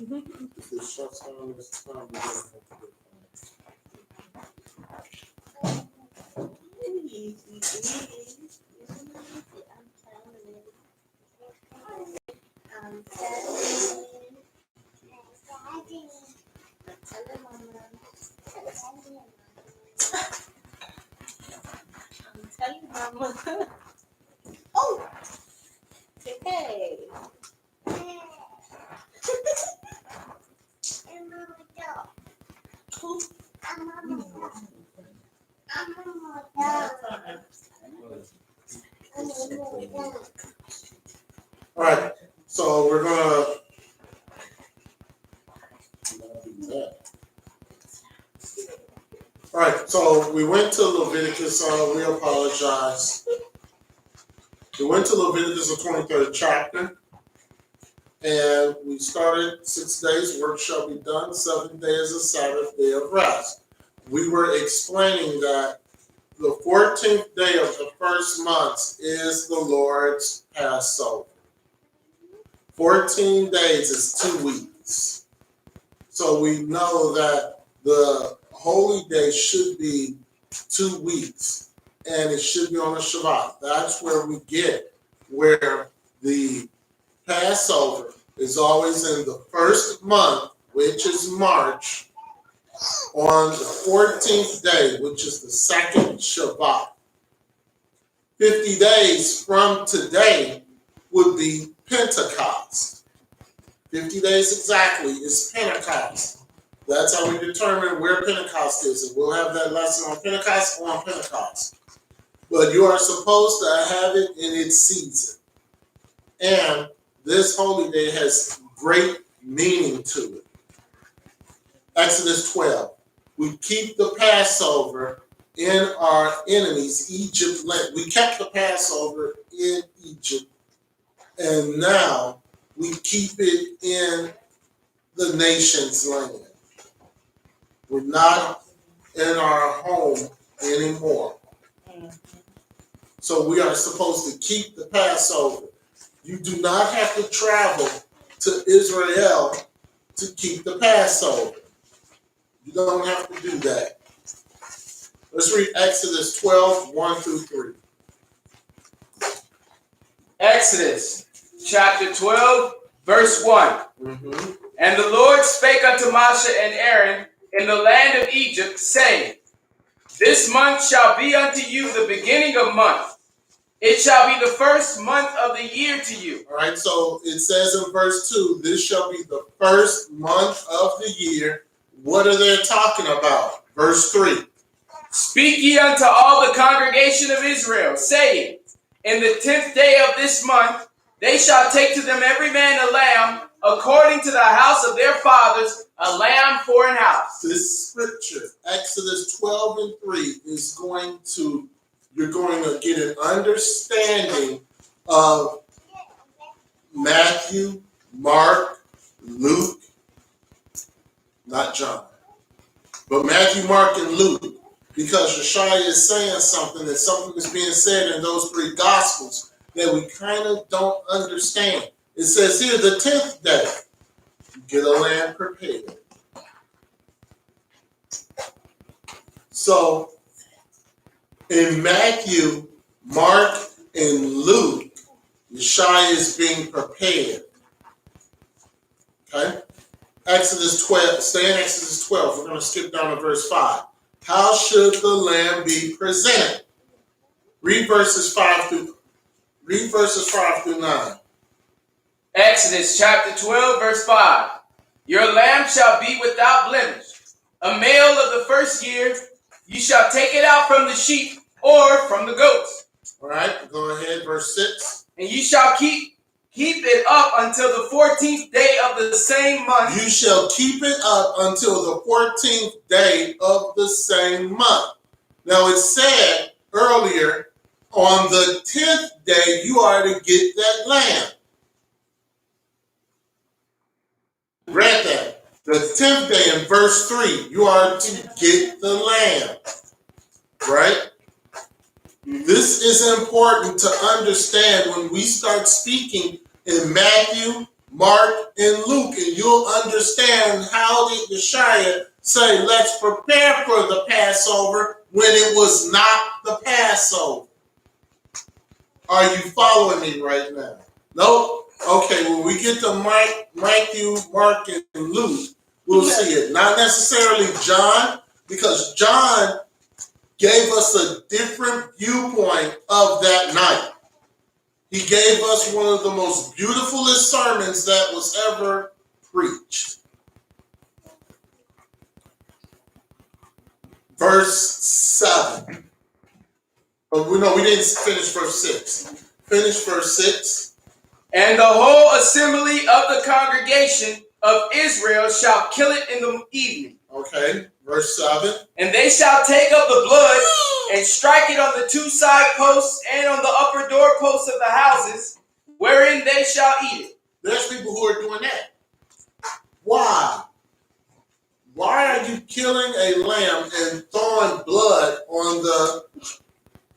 If it shuts down this time, we're gonna have to do All right, so we're gonna do that. All right, so we went to Leviticus. We apologize. We went to Leviticus, the 23rd chapter, and we started 6 days. Work shall be done. 7th day is a Sabbath day of rest. We were explaining that the 14th day of the first month is the Lord's Passover. 14 days is 2 weeks. So we know that the holy day should be 2 weeks, and it should be on a Shabbat. That's where we get where the Passover is always in the first month, which is March, on the 14th day, which is the second Shabbat. 50 days from today would be Pentecost. 50 days exactly is Pentecost. That's how we determine where Pentecost is. And we'll have that lesson on Pentecost. But you are supposed to have it in its season. And this holy day has great meaning to it. Exodus 12. We keep the Passover in our enemies, Egypt land. We kept the Passover in Egypt. And now we keep it in the nation's land. We're not in our home anymore. So we are supposed to keep the Passover. You do not have to travel to Israel to keep the Passover. You don't have to do that. Let's read Exodus 12, 1 through 3. Exodus chapter 12, verse 1. Mm-hmm. And the Lord spake unto Moshe and Aaron in the land of Egypt, saying, This month shall be unto you the beginning of month. It shall be the first month of the year to you. All right, so it says in verse 2, this shall be the first month of the year. What are they talking about? Verse 3. Speak ye unto all the congregation of Israel, saying, In the 10th day of this month, they shall take to them every man a lamb, according to the house of their fathers, a lamb for an house. This scripture, Exodus 12 and 3, is you're going to get an understanding of Matthew, Mark, Luke, not John, but Matthew, Mark, and Luke, because Yeshua is saying something is being said in those 3 gospels that we kind of don't understand. It says here, the 10th day, you get a lamb prepared. So, in Matthew, Mark, and Luke, Yeshua is being prepared. Okay? Exodus 12, stay in Exodus 12. We're going to skip down to verse 5. How should the lamb be presented? Read verses 5 through 9. Exodus chapter 12, verse 5. Your lamb shall be without blemish. A male of the first year, you shall take it out from the sheep or from the goats. All right, go ahead, verse 6. And you shall keep it up until the 14th day of the same month. You shall keep it up until the 14th day of the same month. Now it said earlier, on the 10th day, you are to get that lamb. Read that. The 10th day in verse 3, you are to get the lamb. Right? This is important to understand when we start speaking in Matthew, Mark, and Luke, and you'll understand how did Yeshua say, let's prepare for the Passover when it was not the Passover. Are you following me right now? Nope. Okay, when we get to Matthew, Mark, and Luke, we'll see it. Not necessarily John, because John gave us a different viewpoint of that night. He gave us one of the most beautifulest sermons that was ever preached. Verse 7. Oh, no, we didn't finish verse 6. Finish verse 6. And the whole assembly of the congregation of Israel shall kill it in the evening. Okay, verse 7. And they shall take up the blood and strike it on the two side posts and on the upper door posts of the houses, wherein they shall eat it. There's people who are doing that. Why? Why are you killing a lamb and throwing blood on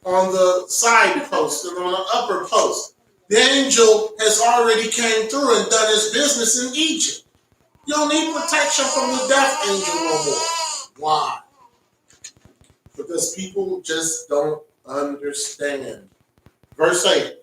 the side post and on the upper post? The angel has already came through and done his business in Egypt. You don't need protection from the death angel no more. Why? Because people just don't understand. Verse 8.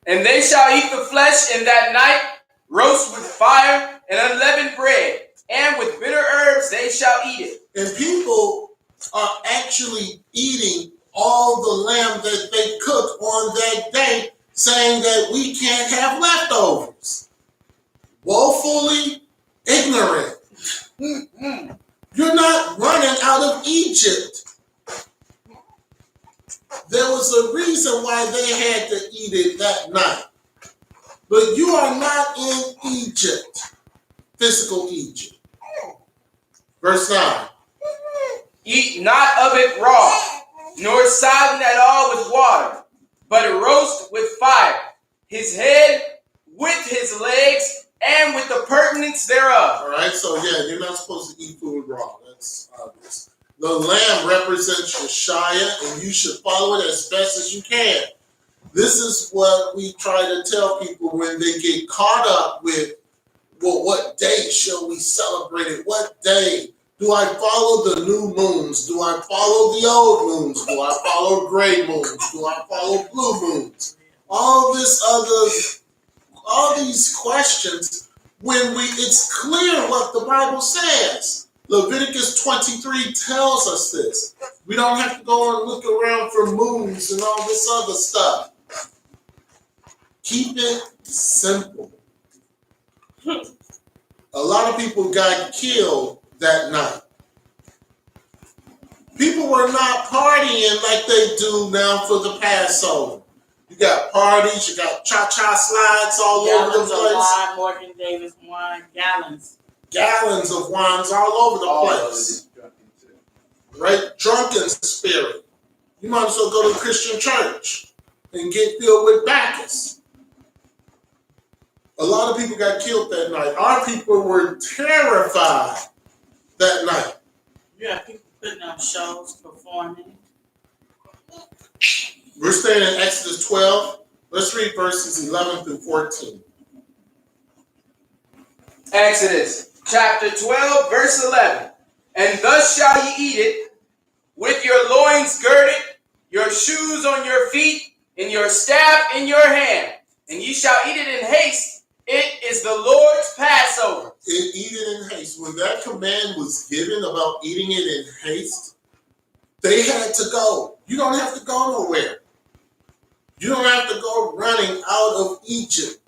And they shall eat the flesh in that night, roast with fire and unleavened bread, and with bitter herbs they shall eat it. And people are actually eating all the lamb that they cook on that day, saying that we can't have leftovers. Woefully ignorant. You're not running out of Egypt. There was a reason why they had to eat it that night. But you are not in Egypt, physical Egypt. Verse 9. Eat not of it raw, nor sodden at all with water, but roast with fire, his head with his legs, and with the purtenance thereof. All right, so yeah, you're not supposed to eat food raw. That's obvious. The lamb represents Yeshua, and you should follow it as best as you can. This is what we try to tell people when they get caught up with, well, what day shall we celebrate it? What day? Do I follow the new moons? Do I follow the old moons? Do I follow gray moons? Do I follow blue moons? All these questions, when it's clear what the Bible says. Leviticus 23 tells us this. We don't have to go and look around for moons and all this other stuff. Keep it simple. A lot of people got killed that night. People were not partying like they do now for the Passover. You got parties, you got cha-cha slides all over the place. Gallons of wine, Morgan Davis wine, gallons. Gallons of wines all over the place. Right? Drunken spirit. You might as well go to a Christian church and get filled with Bacchus. A lot of people got killed that night. Our people were terrified that night. Yeah, people putting on shows, performing. We're staying in Exodus 12. Let's read verses 11 through 14. Exodus chapter 12, verse 11. And thus shall ye eat it, with your loins girded, your shoes on your feet, and your staff in your hand. And ye shall eat it in haste. It is the Lord's Passover. Eat it in haste. When that command was given about eating it in haste, they had to go. You don't have to go nowhere. You don't have to go running out of Egypt.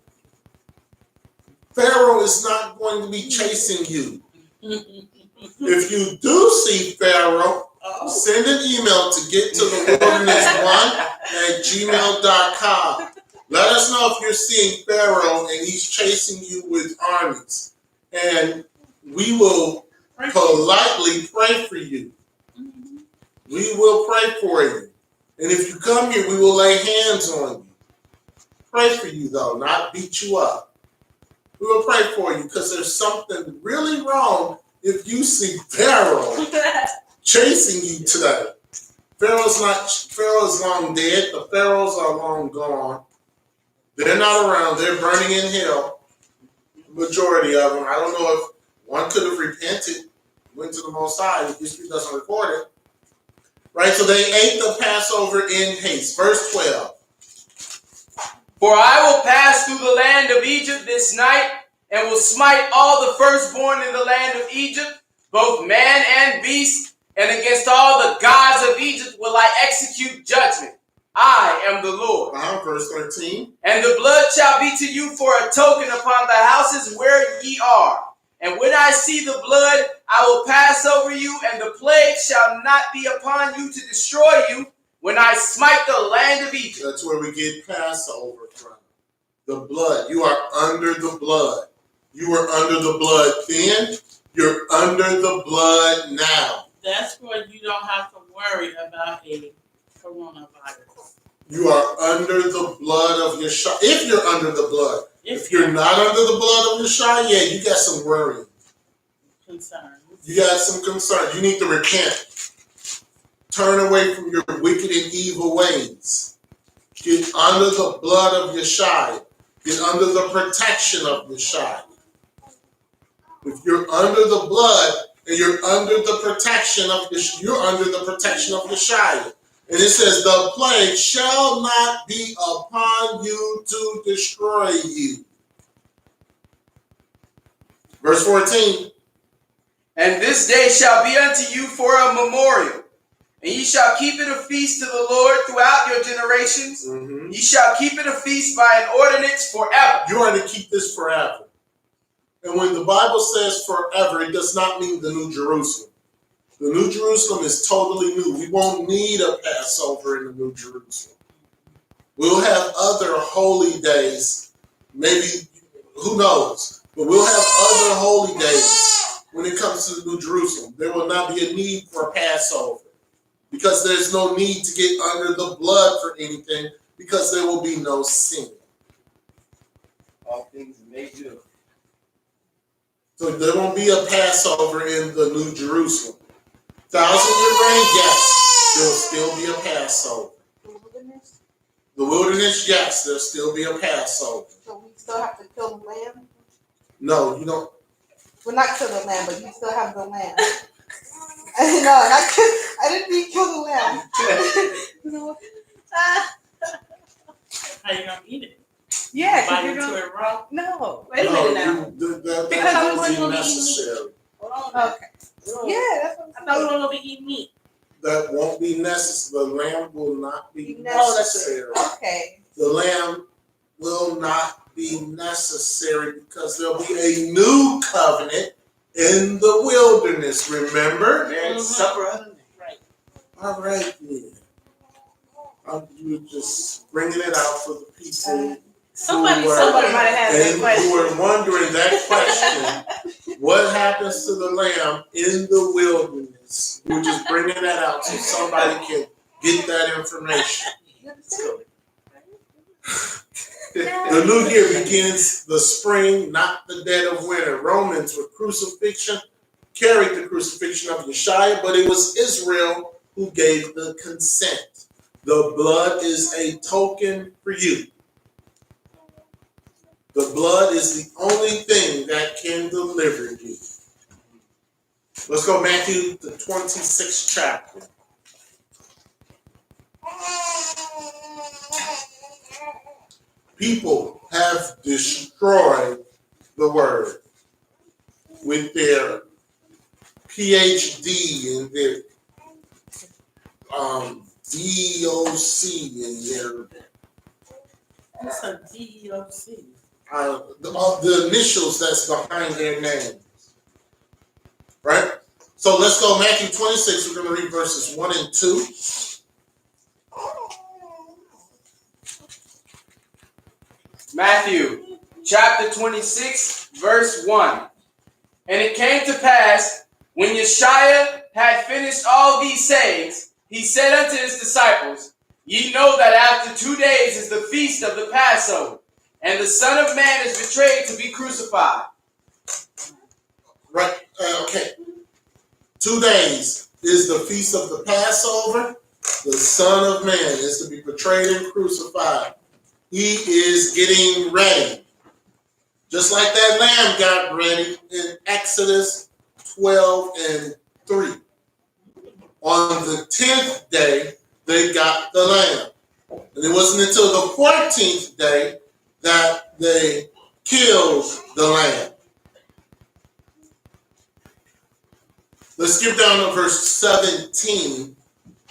Pharaoh is not going to be chasing you. If you do see Pharaoh, send an email to gettotherwilderness1@gmail.com. Let us know if you're seeing Pharaoh and he's chasing you with armies. And we will politely pray for you. We will pray for you. And if you come here, we will lay hands on you. Pray for you, though, not beat you up. We will pray for you because there's something really wrong if you see Pharaoh chasing you today. Pharaoh's long dead. The pharaohs are long gone. They're not around. They're burning in hell. majority of them. I don't know if one could have repented, went to the Most High. History doesn't record it. Right? So they ate the Passover in haste. Verse 12. For I will pass through the land of Egypt this night, and will smite all the firstborn in the land of Egypt, both man and beast, and against all the gods of Egypt will I execute judgment. I am the Lord. Verse 13. And the blood shall be to you for a token upon the houses where ye are. And when I see the blood, I will pass over you, and the plague shall not be upon you to destroy you when I smite the land of Egypt. That's where we get Passover from. The blood. You are under the blood. You were under the blood then. You're under the blood now. That's where you don't have to worry about a coronavirus. You are under the blood of Yeshua. If you're under the blood. If you're not under the blood of Yeshua, yeah, you got some worry. Concerns. You got some concern. You need to repent. Turn away from your wicked and evil ways. Get under the blood of Yeshua. Get under the protection of Yeshua. If you're under the blood and you're under the protection of Yeshua, you're under the protection of Yeshua. And it says, the plague shall not be upon you to destroy you. Verse 14. And this day shall be unto you for a memorial, and ye shall keep it a feast to the Lord throughout your generations. Ye shall keep it a feast by an ordinance forever. You are to keep this forever. And when the Bible says forever, it does not mean the New Jerusalem. The New Jerusalem is totally new. We won't need a Passover in the New Jerusalem. We'll have other holy days. Maybe, who knows? But we'll have other holy days when it comes to the New Jerusalem. There will not be a need for a Passover because there's no need to get under the blood for anything because there will be no sin. All things made new. So there won't be a Passover in the New Jerusalem. 1,000-year reign, yes, there'll still be a Passover. The wilderness, yes, there'll still be a Passover. So we still have to kill the lamb? No, you don't. Well, not kill the lamb, but you still have the lamb. I didn't mean kill the lamb. No. How you gonna eat it? Yeah, Bite you're into gonna. it raw? No, wait a minute now. That won't be necessary. Hold on. Okay. Yeah, that's what I I'm thought we saying. were gonna be eating meat. That won't be necessary. The lamb will not be Oh, that's necessary. Okay. The lamb will not be necessary because there'll be a new covenant in the wilderness. Remember? Marriage supper. Right. All right, then. You were just bringing it out for the people. Somebody who were- might have had that and question. who were wondering that question. What happens to the lamb in the wilderness? We're just bringing that out so somebody can get that information. The new year begins the spring, not the dead of winter. Romans with crucifixion carried the crucifixion of Yeshua, but it was Israel who gave the consent. The blood is a token for you. The blood is the only thing that can deliver you. Let's go Matthew, the 26th chapter. People have destroyed the word with their PhD and their DOC and their What's a DOC? the initials that's behind their names. Right? So let's go Matthew 26. We're going to read verses 1 and 2. Matthew chapter 26, verse 1. And it came to pass, when Yeshua had finished all these sayings, he said unto his disciples, Ye know that after 2 days is the feast of the Passover, and the Son of Man is betrayed to be crucified. Right? Okay. 2 days is the feast of the Passover. The Son of Man is to be betrayed and crucified. He is getting ready. Just like that lamb got ready in Exodus 12:3. On the 10th day, they got the lamb. And it wasn't until the 14th day that they killed the lamb. Let's skip down to verse 17. And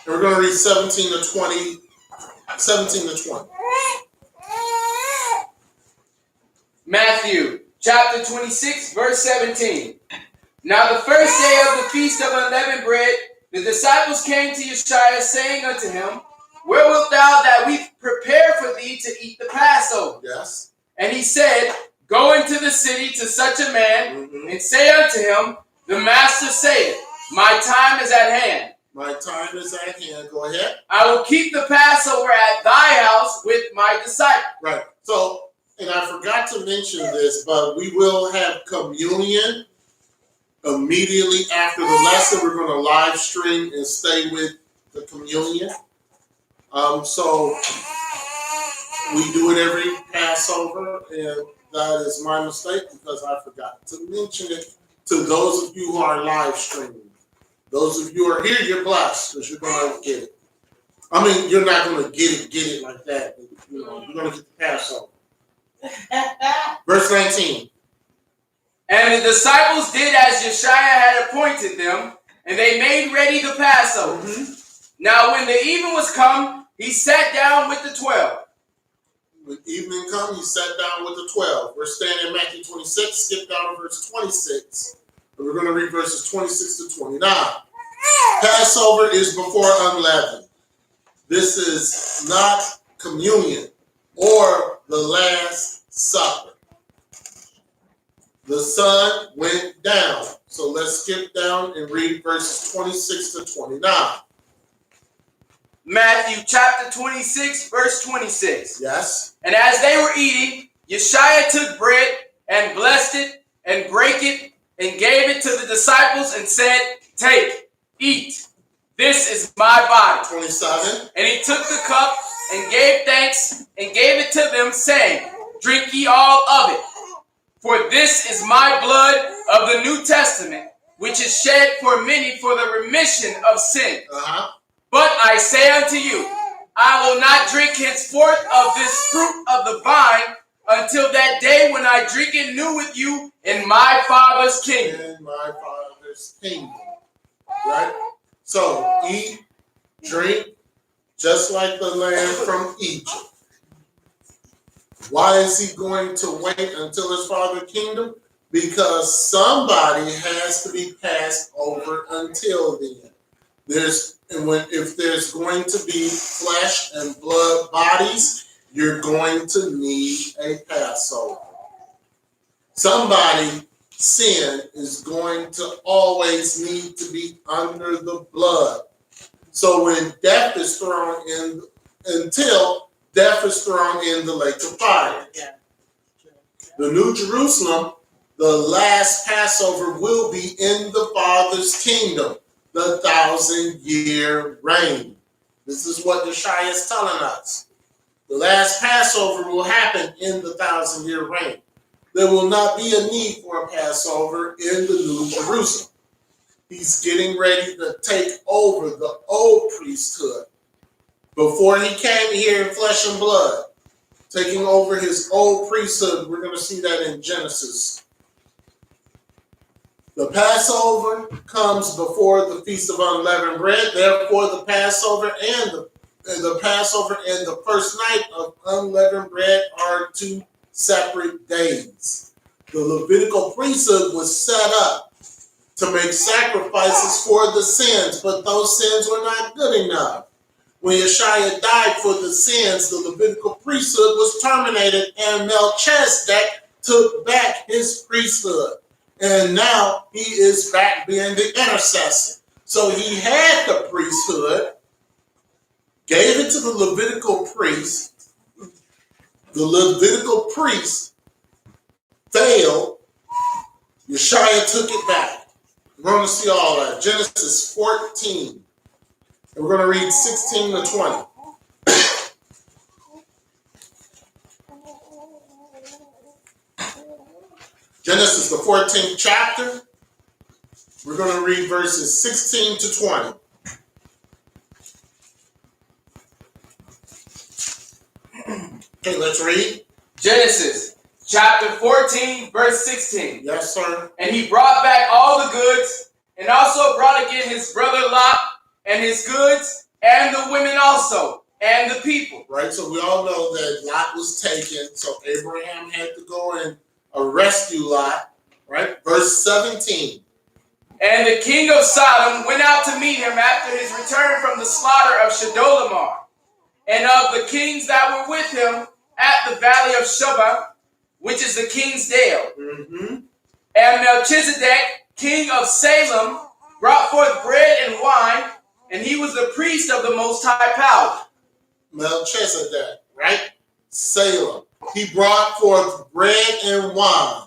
we're going to read 17 to 20. Matthew chapter 26, verse 17. Now the first day of the feast of unleavened bread, the disciples came to Yeshua, saying unto him, Where wilt thou that we prepare for thee to eat the Passover? Yes. And he said, Go into the city to such a man, and say unto him, The master saith, My time is at hand. My time is at hand. Go ahead. I will keep the Passover at thy house with my disciples. Right. So, and I forgot to mention this, but we will have communion immediately after the lesson. We're going to live stream and stay with the communion. So we do it every Passover, and that is my mistake because I forgot to mention it to those of you who are live streaming. Those of you who are here, you're blessed because you're going to get it. I mean, you're not going to get it like that. But, you're going to get the Passover. Verse 19. And the disciples did as Yeshua had appointed them, and they made ready the Passover. Now when the evening was come, he sat down with the 12. When evening come, he sat down with the 12. We're staying in Matthew 26. Skip down to verse 26. And we're going to read verses 26 to 29. Passover is before unleavened. This is not communion or the Last Supper. The sun went down. So let's skip down and read verses 26 to 29. Matthew chapter 26, verse 26. Yes. And as they were eating, Yeshua took bread and blessed it and brake it and gave it to the disciples and said, Take, eat. This is my body. 27. And he took the cup and gave thanks and gave it to them, saying, Drink ye all of it. For this is my blood of the New Testament, which is shed for many for the remission of sin. But I say unto you, I will not drink henceforth of this fruit of the vine until that day when I drink it new with you in my Father's kingdom. In my Father's kingdom. Right? So, eat, drink, just like the land from Egypt. Why is he going to wait until his Father's kingdom? Because somebody has to be passed over until then. If there's going to be flesh and blood bodies, you're going to need a Passover. Somebody's sin is going to always need to be under the blood. So when death is thrown in, until death is thrown in the lake of fire. The New Jerusalem, the last Passover, will be in the Father's kingdom, the 1,000-year reign. This is what Yeshua is telling us. The last Passover will happen in the 1,000-year reign. There will not be a need for a Passover in the New Jerusalem. He's getting ready to take over the old priesthood. Before he came here in flesh and blood, taking over his old priesthood, we're going to see that in Genesis. The Passover comes before the Feast of Unleavened Bread. Therefore, the Passover and the first night of unleavened bread are two separate days. The Levitical priesthood was set up to make sacrifices for the sins, but those sins were not good enough. When Yeshua died for the sins, the Levitical priesthood was terminated, and Melchizedek took back his priesthood. And now he is back being the intercessor. So he had the priesthood, gave it to the Levitical priest. The Levitical priest failed. Yeshua took it back. We're going to see all that. Genesis 14. And we're going to read 16 to 20. Genesis, the 14th chapter. We're going to read verses 16 to 20. Okay, let's read. Genesis chapter 14, verse 16. Yes, sir. And he brought back all the goods, and also brought again his brother Lot, and his goods, and the women also, and the people. Right, so we all know that Lot was taken, so Abraham had to go and rescue Lot. Right, verse 17. And the king of Sodom went out to meet him after his return from the slaughter of Chedorlaomer, and of the kings that were with him at the valley of Shobah, which is the king's dale. Mm-hmm. And Melchizedek, king of Salem, brought forth bread and wine, and he was the priest of the Most High Power. Melchizedek, right? Salem. He brought forth bread and wine,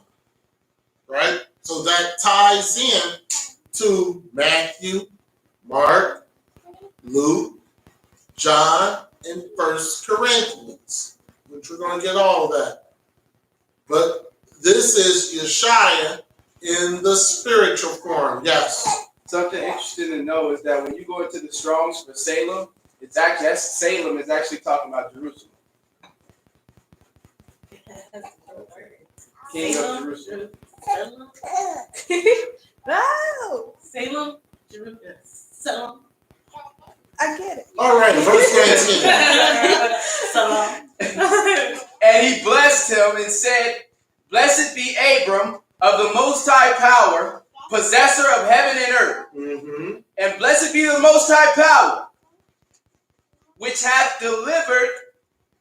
right? So that ties in to Matthew, Mark, Luke, John, and 1 Corinthians, which we're going to get all of that. But this is Yeshua in the spiritual form. Yes. Something interesting to know is that when you go into the Strongs for Salem, Salem is actually talking about Jerusalem. King of Jerusalem. Salem, No, Salem, Jerusalem, Salem. I get it. All right, verse 19. Salem. And he blessed him and said, Blessed be Abram of the Most High Power, possessor of heaven and earth. Mm-hmm. And blessed be the Most High Power, which hath delivered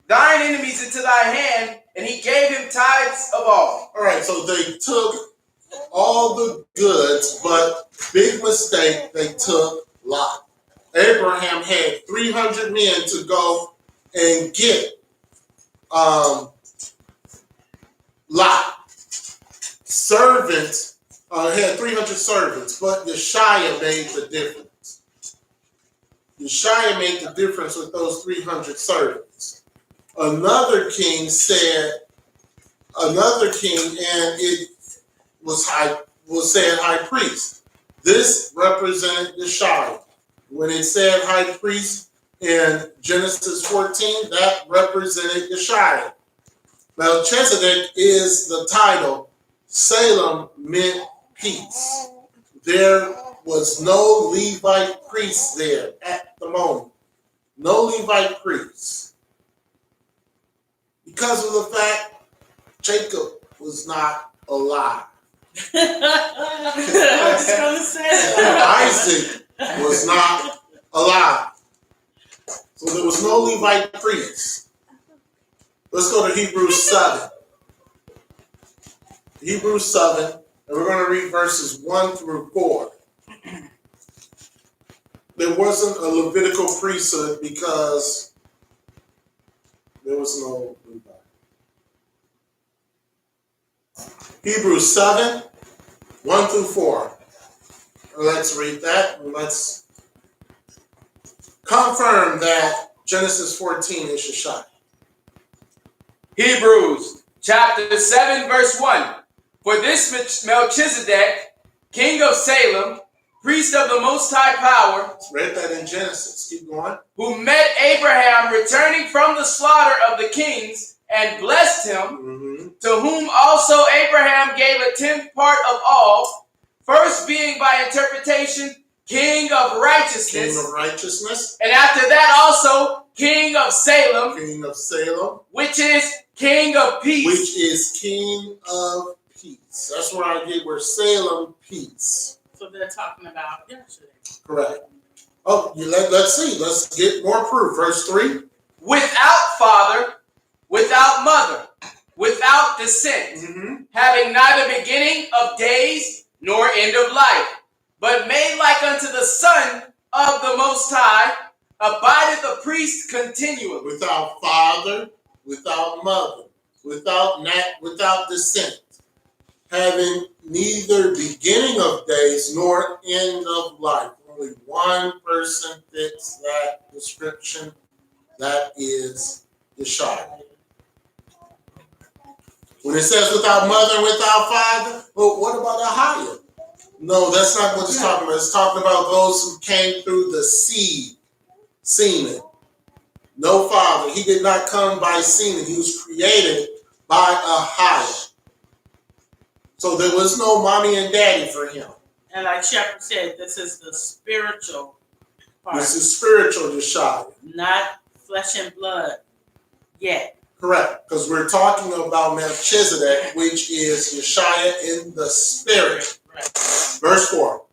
thine enemies into thy hand, and he gave him tithes of all. All right, so they took all the goods, but big mistake, they took Lot. Abraham had 300 men to go and get Lot. Servants, had 300 servants, but Yeshua made the difference. Yeshua made the difference with those 300 servants. Another king, and it was said high priest. This represented Yeshua. When it said high priest in Genesis 14, that represented Yeshua. Melchizedek is the title. Salem meant peace. There was no Levite priest there at the moment. No Levite priests. Because of the fact Jacob was not alive. I was just gonna say that. Isaac was not alive. So there was no Levite priest. Let's go to Hebrews 7. Hebrews 7, and we're going to read verses 1 through 4. There wasn't a Levitical priesthood because there was no Levite. Hebrews 7, 1 through 4. Let's read that, and let's confirm that Genesis 14 is Yeshua. Hebrews chapter 7, verse 1. For this Melchizedek, king of Salem, priest of the Most High Power, Let's read that in Genesis. Keep going. who met Abraham returning from the slaughter of the kings and blessed him, Mm-hmm. to whom also Abraham gave a tenth part of all, first being by interpretation king of righteousness, King of righteousness, and after that also king of Salem, King of Salem, which is king of peace. which is King of peace. That's where I get where Salem peace. So they're talking about yesterday. Correct. Oh, let's see. Let's get more proof. Verse 3. Without father, without mother, without descent, Mm-hmm. having neither beginning of days nor end of life, but made like unto the Son of the Most High, abideth the priest continually. Without father, without mother, without descent, having neither beginning of days nor end of life. Only one person fits that description. That is Yeshua. When it says without mother and without father, well, what about Ahiah? No, that's not what it's talking about. It's talking about those who came through the semen. No father. He did not come by semen. He was created by Ahiah. So there was no mommy and daddy for him. And like Shepherd said, this is the spiritual part. This is spiritual Yeshua. Not flesh and blood yet. Correct. Because we're talking about Melchizedek, which is Yeshua in the spirit. Right. Verse 4.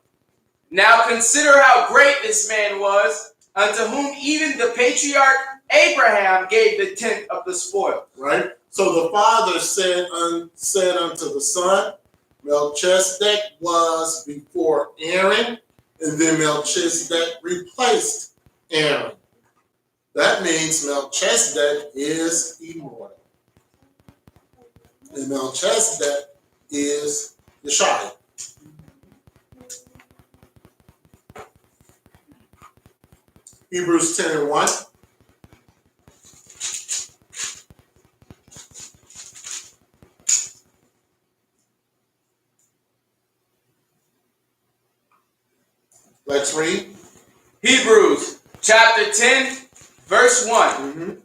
Now consider how great this man was, unto whom even the patriarch Abraham gave the tenth of the spoil. Right? So the father said unto the son, Melchizedek was before Aaron, and then Melchizedek replaced Aaron. That means Melchizedek is immortal. And Melchizedek is Yeshua. Hebrews 10 and 1. Let's read. Hebrews chapter 10, verse 1.